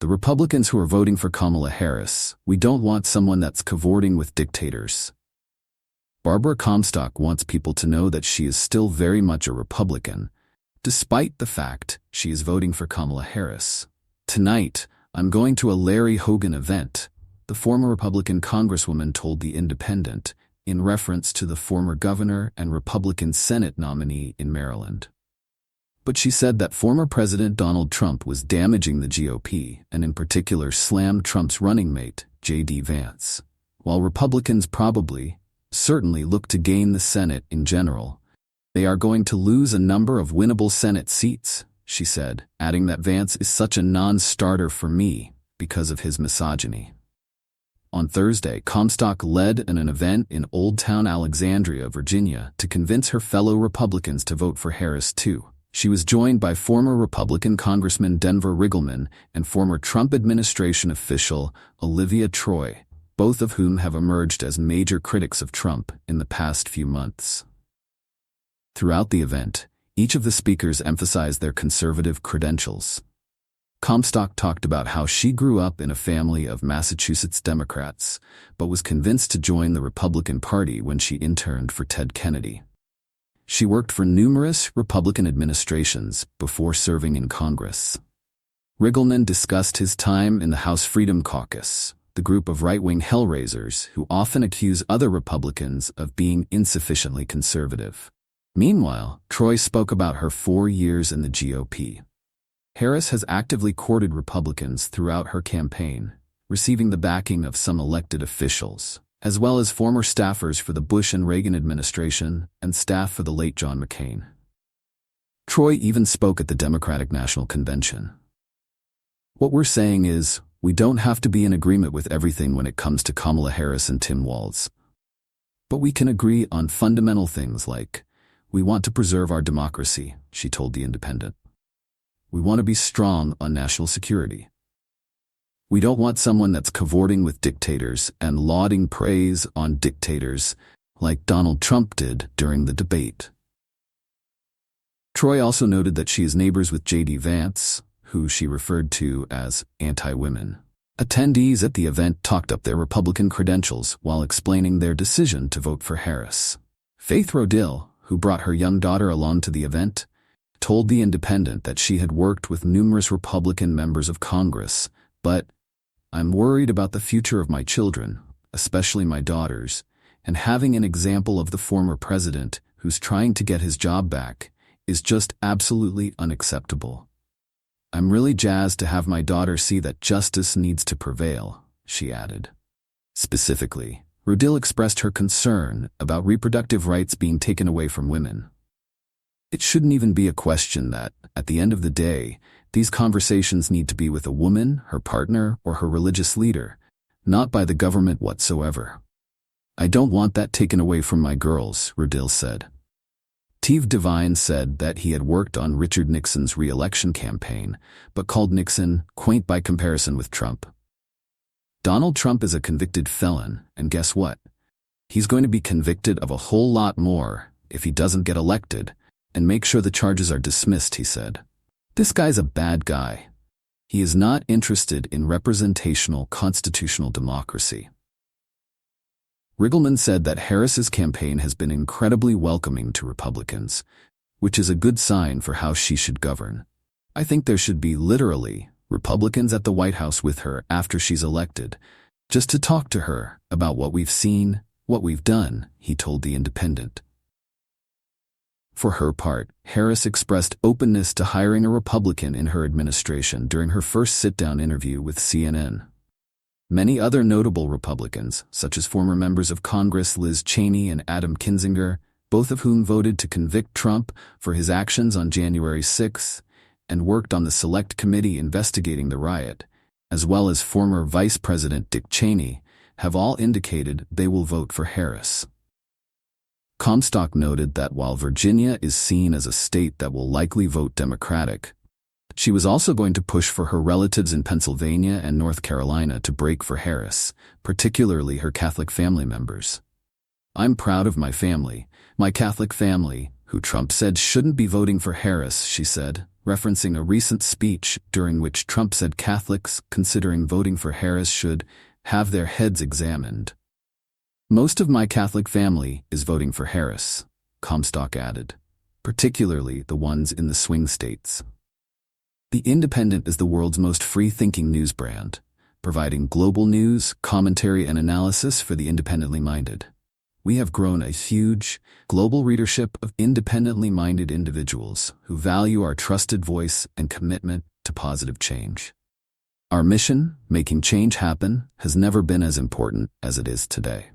The Republicans who are voting for Kamala Harris, we don't want someone that's cavorting with dictators. Barbara Comstock wants people to know that she is still very much a Republican, despite the fact she is voting for Kamala Harris. Tonight, I'm going to a Larry Hogan event, the former Republican Congresswoman told The Independent, in reference to the former governor and Republican Senate nominee in Maryland. But she said that former President Donald Trump was damaging the GOP and in particular slammed Trump's running mate, J.D. Vance. While Republicans certainly look to gain the Senate in general, they are going to lose a number of winnable Senate seats, she said, adding that Vance is such a non-starter for me because of his misogyny. On Thursday, Comstock led an event in Old Town Alexandria, Virginia, to convince her fellow Republicans to vote for Harris too. She was joined by former Republican Congressman Denver Riggleman and former Trump administration official Olivia Troy, both of whom have emerged as major critics of Trump in the past few months. Throughout the event, each of the speakers emphasized their conservative credentials. Comstock talked about how she grew up in a family of Massachusetts Democrats, but was convinced to join the Republican Party when she interned for Ted Kennedy. She worked for numerous Republican administrations before serving in Congress. Riggleman discussed his time in the House Freedom Caucus, the group of right-wing hellraisers who often accuse other Republicans of being insufficiently conservative. Meanwhile, Troy spoke about her 4 years in the GOP. Harris has actively courted Republicans throughout her campaign, receiving the backing of some elected officials, as well as former staffers for the Bush and Reagan administration and staff for the late John McCain. Troy even spoke at the Democratic National Convention. What we're saying is, we don't have to be in agreement with everything when it comes to Kamala Harris and Tim Walz. But we can agree on fundamental things like, we want to preserve our democracy, she told The Independent. We want to be strong on national security. We don't want someone that's cavorting with dictators and lauding praise on dictators like Donald Trump did during the debate. Troy also noted that she is neighbors with J.D. Vance, who she referred to as anti-women. Attendees at the event talked up their Republican credentials while explaining their decision to vote for Harris. Faith Rodil, who brought her young daughter along to the event, told The Independent that she had worked with numerous Republican members of Congress, but, "I'm worried about the future of my children, especially my daughters, and having an example of the former president who's trying to get his job back is just absolutely unacceptable. I'm really jazzed to have my daughter see that justice needs to prevail," she added. Specifically, Rodil expressed her concern about reproductive rights being taken away from women. It shouldn't even be a question that, at the end of the day, these conversations need to be with a woman, her partner, or her religious leader, not by the government whatsoever. "I don't want that taken away from my girls," Rodil said. Steve Devine said that he had worked on Richard Nixon's re-election campaign, but called Nixon quaint by comparison with Trump. Donald Trump is a convicted felon, and guess what? He's going to be convicted of a whole lot more if he doesn't get elected, and make sure the charges are dismissed, he said. This guy's a bad guy. He is not interested in representational constitutional democracy. Riggleman said that Harris's campaign has been incredibly welcoming to Republicans, which is a good sign for how she should govern. "I think there should be literally Republicans at the White House with her after she's elected, just to talk to her about what we've seen, what we've done," he told The Independent. For her part, Harris expressed openness to hiring a Republican in her administration during her first sit-down interview with CNN. Many other notable Republicans, such as former members of Congress Liz Cheney and Adam Kinzinger, both of whom voted to convict Trump for his actions on January 6 and worked on the Select Committee investigating the riot, as well as former Vice President Dick Cheney, have all indicated they will vote for Harris. Comstock noted that while Virginia is seen as a state that will likely vote Democratic, she was also going to push for her relatives in Pennsylvania and North Carolina to break for Harris, particularly her Catholic family members. "I'm proud of my family, my Catholic family, who Trump said shouldn't be voting for Harris," she said, referencing a recent speech during which Trump said Catholics considering voting for Harris should have their heads examined. Most of my Catholic family is voting for Harris, Comstock added, particularly the ones in the swing states. The Independent is the world's most free-thinking news brand, providing global news, commentary, and analysis for the independently minded. We have grown a huge, global readership of independently minded individuals who value our trusted voice and commitment to positive change. Our mission, making change happen, has never been as important as it is today.